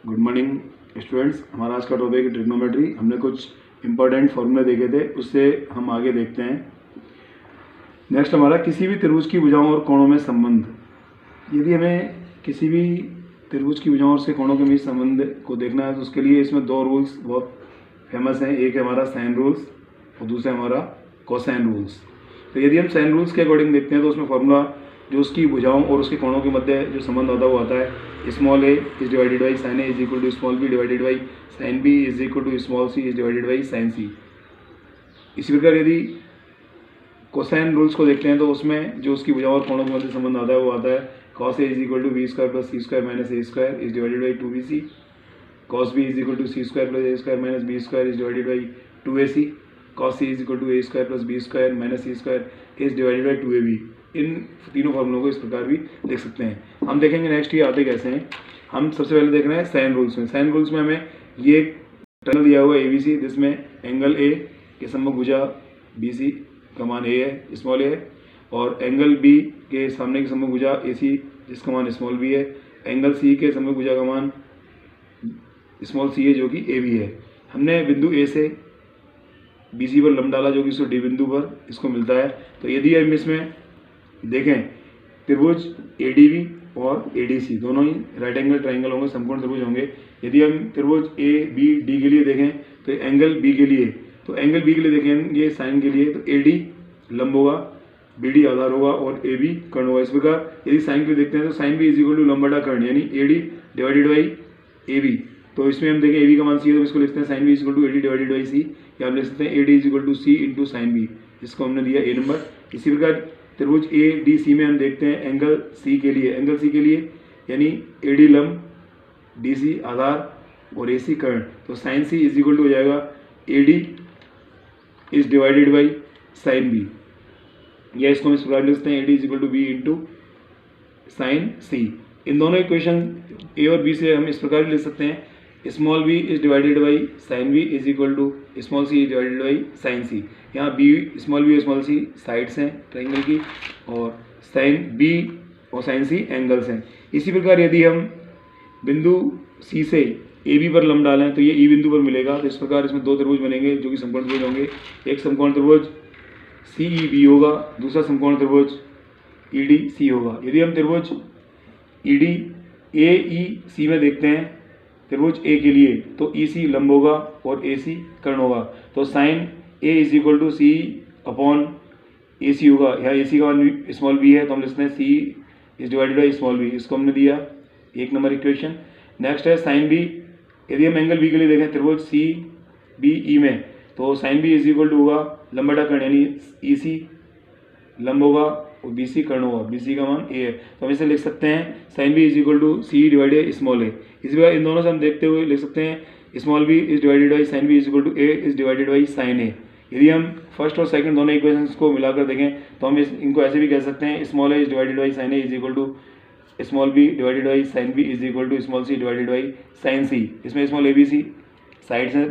Good morning students. हमारा आज का टॉपिक है ट्रिग्नोमेट्री। हमने कुछ इंपॉर्टेंट फॉर्मूले देखे थे, उससे हम आगे देखते हैं। नेक्स्ट हमारा किसी भी त्रिभुज की भुजाओं और कोणों में संबंध। यदि हमें किसी भी त्रिभुज की भुजाओं और उसके कोणों के बीच संबंध को देखना है तो उसके लिए इसमें दो रूल्स बहुत फेमस हैं। एक है हमारा साइन रूल्स और दूसरा हमारा कोसाइन रूल्स। तो यदि हम साइन रूल्स के अकॉर्डिंग देखते हैं तो उसमें फॉर्मूला जो उसकी भुजाओं और उसके कोणों के मध्य जो संबंध होता है वो आता है small A is divided by sine A is equal to small B divided by sine B is equal to small C is divided by sine C. इसी प्रकार यदि कोसाइन रूल्स को देखते हैं तो उसमें जो उसकी भुजाओं और कोणों के मध्य संबंध आता है वो आता है cos A is equal to B square plus C square minus A square is divided by 2bc। Cos B is equal to C square plus A square minus B square is divided by 2ac। Cos C is equal to A square plus B square minus C square is divided by 2ab। इन तीनों फॉर्मूलों को इस प्रकार भी देख सकते हैं। हम देखेंगे नेक्स्ट ये आते कैसे हैं। हम सबसे पहले देख रहे हैं साइन रूल्स में। साइन रूल्स में हमें ये ट्रायंगल दिया हुआ है ABC, जिसमें एंगल A के सम्मुख भुजा BC का मान A है, स्मॉल a है, और एंगल B के सामने की सम्मुख भुजा AC जिसका मान स्मॉल b है। एंगल C के सम्मुख भुजा का मान स्मॉल c है जो कि AB है। हमने बिंदु A से BC पर लंब डाला जो कि इसको D बिंदु पर इसको मिलता है। तो यदि हम इसमें देखें त्रिभुज ADB और ADC दोनों ही राइट एंगल ट्रायंगल होंगे, समकोण त्रिभुज होंगे। यदि हम त्रिभुज ABD के लिए देखें तो एंगल B के लिए, तो एंगल B के लिए देखेंगे साइन के लिए तो AD लंब होगा, BD आधार होगा और AB कर्ण होगा। इस प्रकार यदि साइन के लिए देखते हैं तो sine B is equal to लंब बटा कर्ण यानी AD डिवाइडेड बाई AB। तो इसमें हम देखें AB का मान C है तो इसको लिखते हैं sine B is equal to AD divided by C, या हम लिख सकते हैं AD is equal to C into sine B, इसको हमने दिया A नंबर। इसी प्रकार त्रिभुज ADC में हम देखते हैं एंगल C के लिए यानी AD लंब, DC आधार और AC कर्ण। तो sine C is equal to हो जाएगा AD is divided by sine B, या इसको हम इस प्रकार लिख सकते हैं AD is equal to B into sine C। इन दोनों इक्वेशन A और B से हम इस प्रकार लिख सकते हैं small b is divided by sine b is equal to small c is divided by sine c। यहाँ स्मॉल b और स्मॉल c साइड्स हैं ट्रायंगल की, और साइन b और साइन c एंगल्स हैं। इसी प्रकार यदि हम बिंदु C से AB पर लंब डालें तो ये E बिंदु पर मिलेगा। तो इस प्रकार इसमें दो त्रिभुज बनेंगे जो कि समकोण त्रिभुज होंगे। एक समकोण त्रिभुज CEB होगा, दूसरा समकोण त्रिभुज EDC होगा। यदि हम त्रिभुज AEC में देखते हैं त्रिभुज A के लिए तो EC लंब होगा और AC कर्ण होगा। तो sine A is equal to C upon AC होगा। यहाँ AC का मान स्मॉल b है तो हम लिखते हैं C is divided by small b, इसको हमने दिया 1 नंबर इक्वेशन। नेक्स्ट है साइन B। यदि हम एंगल B के लिए देखें त्रिभुज CBE में तो sine B is equal to होगा लंब बटा कर्ण यानी EC लंब होगा और BC कर्ण होगा, BC का मान A है। तो हम इसे लिख सकते हैं sine B is equal to C divided small a। इसी प्रकार इन दोनों से हम देखते हुए लिख सकते हैं small b is divided by sine b is equal to A is divided by sine A। यदि हम फर्स्ट और सेकंड दोनों इक्वेशंस को मिलाकर देखें तो हम इनको ऐसे भी कह सकते हैं small a is divided by sine A is equal to small b divided by sine b is equal to small c divided by sine c। इसमें स्मॉल ABC साइड्स हैं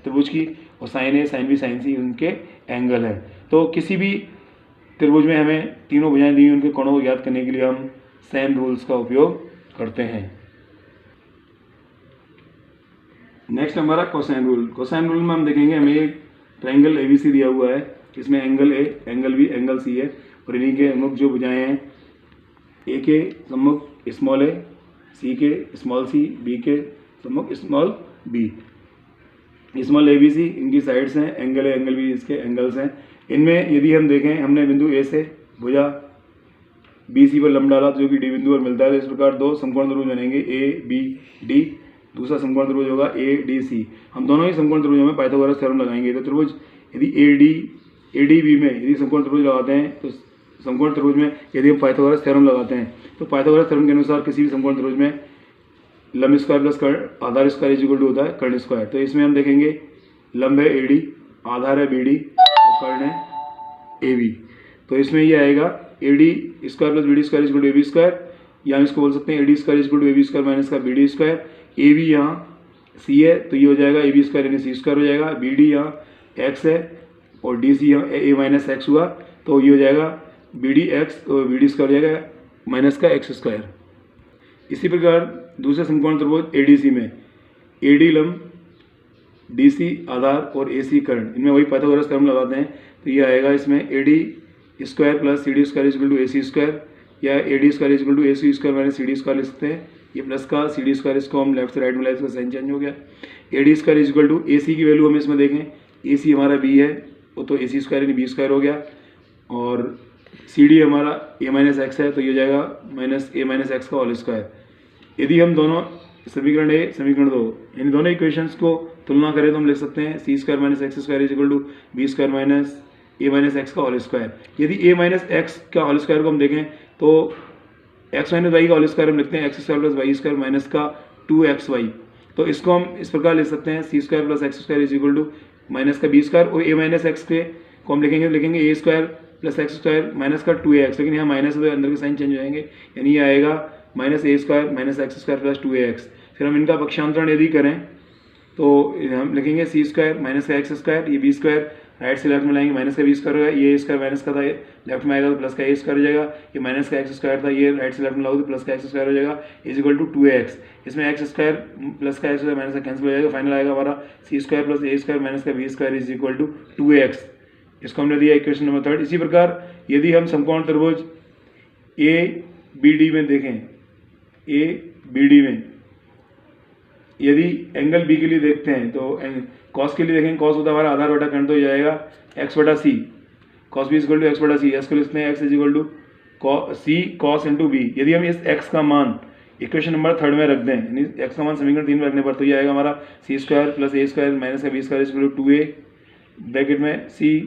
त्रिभुज की और sine A sine B sine C उनके angle हैं। तो किसी भी त्रिभुज में हमें तीनों भुजाएं दी उनके कोणों को ज्ञात करने के लिए हम साइन रूल्स का उपयोग करते हैं। नेक्स्ट हमारा कोसाइन रूल। कोसाइन रूल में हम देखेंगे हमें एक ट्रायंगल ABC दिया हुआ है, इसमें angle A angle B angle C है, और इन्हीं के सम्मुख जो भुजाएं हैं A के सम्मुख स्मॉल a, C के स्मॉल c, B के सम्मुख स्मॉल b। स्मॉल ABC इनकी साइड्स हैं, एंगल A एंगल B इसके एंगल्स हैं। इनमें यदि हम देखें हमने बिंदु A से भुजा BC पर लंब डाला जो कि D बिंदु पर मिलता है। तो इस प्रकार दो समकोण त्रिभुज बनेंगे ABD, दूसरा समकोण त्रिभुज होगा ADC। हम दोनों ही समकोण त्रिभुजों में पाइथागोरस थ्योरम लगाएंगे। तो त्रिभुज यदि ADB में यदि समकोण त्रिभुज लगाते हैं तो समकोण त्रिभुज में यदि हम पाइथागोरस थ्योरम लगाते हैं तो पाइथागोरस थ्योरम के अनुसार किसी भी समकोण त्रिभुज में लंब स्क्वायर प्लस कर्ण आधार स्क्वायर इज इक्वल टू होता है कर्ण स्क्वायर। तो इसमें हम देखेंगे लंब है AD, आधार है BD और कर्ण है AB। तो इसमें ये आएगा AD square plus BD square is equal to AB square, या हम इसको बोल सकते हैं AD square is equal to AB square minus का BD स्क्वायर। AB यहाँ C है तो ये हो जाएगा AB स्क्वायर यानी C स्क्वायर हो जाएगा। BD यहाँ X है और DC यहाँ A माइनस X हुआ तो ये हो जाएगा BD X और BD स्क्वायर हो जाएगा माइनस का X स्क्वायर। इसी प्रकार दूसरे समकोण त्रिभुज एडीसी में एडी लंब, डीसी आधार और एसी कर्ण, इनमें वही पाइथागोरस थ्योरम लगाते हैं। तो ये आएगा इसमें AD square plus C D square is equal to A C square, या A D square is equal to A C square minus C D square लिख सकते हैं। ये प्लस का सी डी स्क्वायर, इसको हम लेफ्ट से राइट में लाए, इसका साइन चेंज हो गया। A D square is equal to A C की वैल्यू हम इसमें देखें, ए सी हमारा बी है, वो तो ए सी स्क्वायर यानी बी स्क्वायर हो गया, और सी डी हमारा ए माइनस एक्स है, तो ये जाएगा माइनस ए माइनस एक्स का होल स्क्वायर। यदि हम दोनों समीकरण ए समीकरण 2 इन दोनों इक्वेशंस को तुलना करें तो हम लिख सकते हैं C square minus X square is equal to B square minus A minus X का होल स्क्वायर। यदि ए माइनस एक्स का होल स्क्वायर को हम देखें तो एक्स माइनस वाई का होल स्क्वायर हम लिखते हैं X square plus Y square minus का 2xy। तो इसको हम इस प्रकार लिख सकते हैं C square plus X square is equal to minus का बी स्क्वायर, और ए माइनस एक्स के को हम लिखेंगे A square plus X square minus का 2ax, लेकिन यहाँ माइनस तो अंदर के साइन चेंज हो जाएंगे, यानी ये आएगा minus A square minus X square plus 2ax। फिर हम इनका पक्षांतरण यदि करें तो हम लिखेंगे सी स्क्वायर माइनस का एक्स स्क्वायर, ये बी स्क्वायर राइट से लेफ्ट में लाएंगे, माइनस का बी स्क्वायर होगा, ये स्क्वायर माइनस का था, ये लेफ्ट में आएगा तो प्लस का ए स्क्वायर हो जाएगा, ये माइनस का एक्स स्क्वायर था, ये राइट से लेफ्ट में लाओगे तो प्लस का एक्स स्क्वायर हो जाएगा इज इक्वल टू 2ax। इसमें एक्स स्क्वायर प्लस का एक्स स्क्वायर माइनस का कैंसिल हो जाएगा, फाइनल आएगा हमारा C square plus A square minus का B square is equal to 2ax। इसको हमने दिया इक्वेशन नंबर 3। इसी प्रकार यदि हम समकोण त्रिभुज ए बी डी में देखें, ए बी डी में यदि एंगल बी के लिए देखते हैं तो कॉस के लिए देखेंगे, कॉस होता है हमारा आधार बटा कर्ण, तो ये आएगा एक्स बटा C, cos B equal to X बटा सी, एस को लिखते हैं X is equal to C cos into B. यदि हम इस एक्स का मान इक्वेशन नंबर 3 में रख दें, यानी एक्स का मान समीकरण 3 में रखने पर, तो ये आएगा हमारा C square plus A square minus का B square is equal to 2a bracket में सी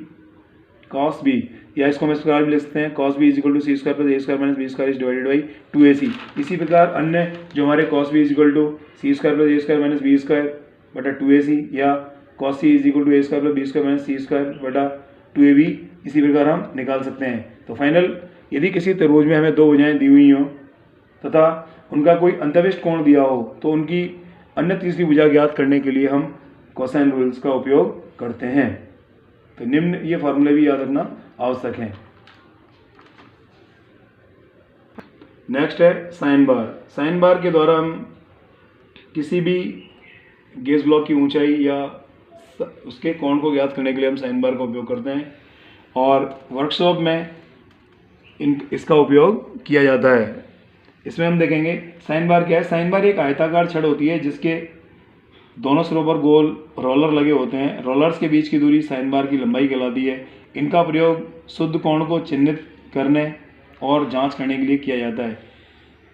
कॉस बी, या इसको हम इस प्रकार भी लिख सकते हैं cos B is equal to C square plus A square minus B square is divided by 2ac। इसी प्रकार अन्य जो हमारे cos B is equal to C square plus A square minus B square बटा 2ac, या cos C is equal to A square plus B square minus C square बटा 2ab, इसी प्रकार हम निकाल सकते हैं। तो फाइनल यदि किसी त्रिभुज में हमें दो भुजाएं दी हुई हों तथा उनका कोई अंतःविष्ट कोण दिया हो, तो उनकी अन्य तीसरी भुजा ज्ञात करने के लिए हम कोसाइन रूल्स का उपयोग करते हैं। तो निम्न ये फॉर्मूले भी याद रखना आवश्यक है। नेक्स्ट है साइन बार। साइन बार के द्वारा हम किसी भी गेज ब्लॉक की ऊंचाई या उसके कोण को ज्ञात करने के लिए हम साइन बार का उपयोग करते हैं, और वर्कशॉप में इसका उपयोग किया जाता है। इसमें हम देखेंगे साइन बार क्या है। साइन बार एक आयताकार छड़ होती है जिसके दोनों सिरों पर गोल रोलर लगे होते हैं। रोलर्स के बीच की दूरी साइन बार की लंबाई कहलाती है। इनका प्रयोग शुद्ध कोण को चिन्हित करने और जांच करने के लिए किया जाता है।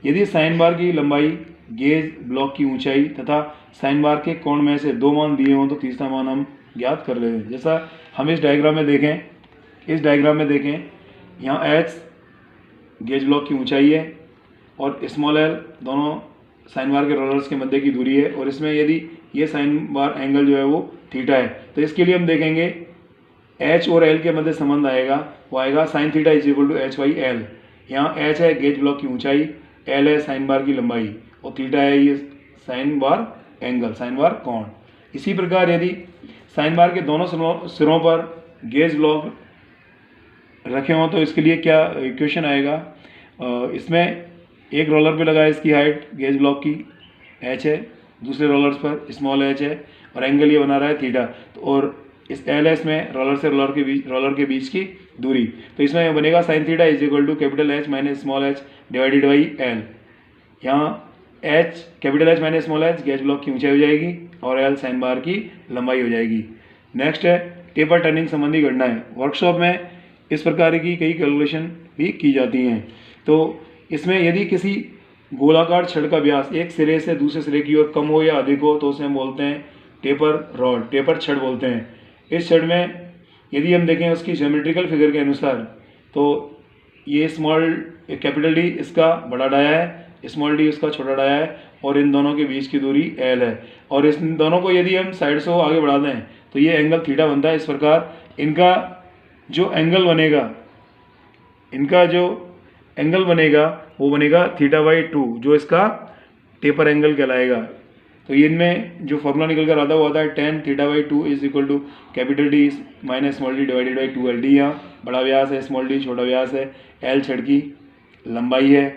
यदि साइन बार की लंबाई, गेज ब्लॉक की ऊंचाई तथा साइन बार के कोण में से दो मान दिए हों तो तीसरा मान हम ज्ञात कर लेते हैं। जैसा हम इस डायग्राम में देखें, यहाँ h गेज ब्लॉक की ऊंचाई है और स्मॉल l दोनों साइन बार के रोलर्स के मध्य की दूरी है, और इसमें यदि ये साइन बार एंगल जो है वो थीटा है, तो इसके लिए हम देखेंगे h और l के मध्य संबंध आएगा, वो आएगा sine theta is equal to H by L. यहाँ h है गेज ब्लॉक की ऊंचाई, l है साइन बार की लंबाई और थीटा है ये sine bar angle, sine bar कोण। इसी प्रकार यदि साइन बार के दोनों सिरों पर गेज ब्लॉक रखे हों तो इसके लिए क्या इक्वेशन आएगा। इसमें एक रोलर पे लगा है, इसकी हाइट गेज ब्लॉक की h है, दूसरे रोलर्स पर स्मॉल h है और एंगल ये बना रहा है थीटा, तो और इस एल एस में रोलर से रोलर के बीच की दूरी, तो इसमें बनेगा sine theta is equal to capital H minus small h divided by L. यहाँ h capital H minus small h gauge block की ऊंचाई हो जाएगी और एल साइन बार की लंबाई हो जाएगी। नेक्स्ट है टेपर टर्निंग संबंधी गणनाएं। वर्कशॉप में इस प्रकार की कई कैलकुलेशन भी की जाती हैं। तो इसमें यदि किसी गोलाकार छड़ का व्यास एक सिरे से दूसरे सिरे की ओर कम हो या अधिक हो तो उसे हम बोलते हैं टेपर रॉड, टेपर छड़ बोलते हैं। इस छड़ में यदि हम देखें उसकी ज्योमेट्रिकल फिगर के अनुसार, तो ये स्मॉल कैपिटल डी इसका बड़ा डाया है, स्मॉल डी इसका छोटा डाया है और इन दोनों के बीच की दूरी एल है, और इस दोनों को यदि हम साइड से आगे बढ़ा दें तो ये एंगल थीटा बनता है। इस प्रकार इनका जो एंगल बनेगा वो बनेगा थीटा बाई 2, जो इसका टेपर एंगल कहलाएगा। तो इनमें जो फॉर्मूला निकल कर आता है वो आता है tan theta by 2 is equal to capital D minus small D divided by 2l। D यहाँ बड़ा व्यास है, स्मॉल डी छोटा व्यास है, एल छड़ की लंबाई है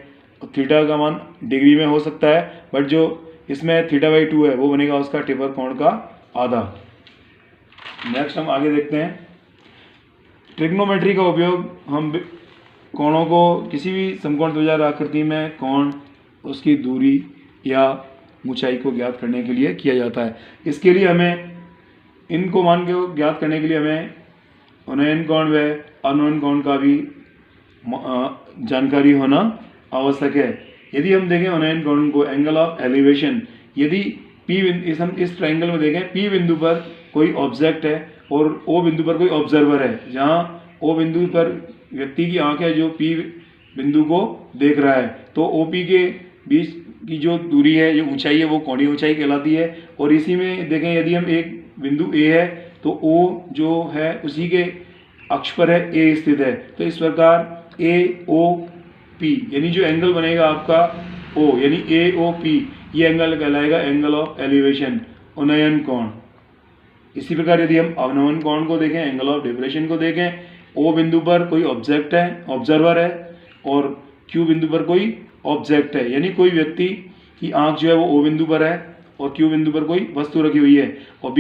थीटा का मान डिग्री में हो सकता है, बट जो इसमें θ/2 है वो बनेगा उसका टेपर कोण का आधा। नेक्स्ट हम आगे देखते हैं, ट्रिग्नोमेट्री का उपयोग हम कोणों को किसी भी समकोण त्रिभुजाकार आकृति में कोण, उसकी दूरी या ऊंचाई को ज्ञात करने के लिए किया जाता है। इसके लिए हमें इनको मान को ज्ञात करने के लिए हमें उन्नयन कोण व अवनयन कोण का भी जानकारी होना आवश्यक है। यदि हम देखें उन्नयन कोण को, एंगल ऑफ एलिवेशन, यदि हम इस ट्रायंगल में देखें P बिंदु पर कोई ऑब्जेक्ट है और O बिंदु पर कोई ऑब्जर्वर है, जहाँ O बिंदु पर व्यक्ति की आंख है जो P बिंदु को देख रहा है, तो OP के बीच की जो दूरी है, जो ऊंचाई है, वो कोणीय ऊंचाई कहलाती है। और इसी में देखें, यदि हम एक बिंदु A है तो O जो है उसी के अक्ष पर है A स्थित है, तो इस प्रकार AOP यानी जो एंगल बनेगा आपका O यानी AOP, ये एंगल कहलाएगा एंगल ऑफ एलिवेशन, उन्नयन कोण। इसी प्रकार यदि हम अवनयन कोण को देखें, एंगल ऑफ डिप्रेशन को देखें, O बिंदु पर कोई ऑब्जेक्ट है, ऑब्जर्वर है, और Q बिंदु पर कोई ऑब्जेक्ट है, यानी कोई व्यक्ति की आंख जो है वो O बिंदु पर है और Q बिंदु पर कोई वस्तु रखी हुई है, और B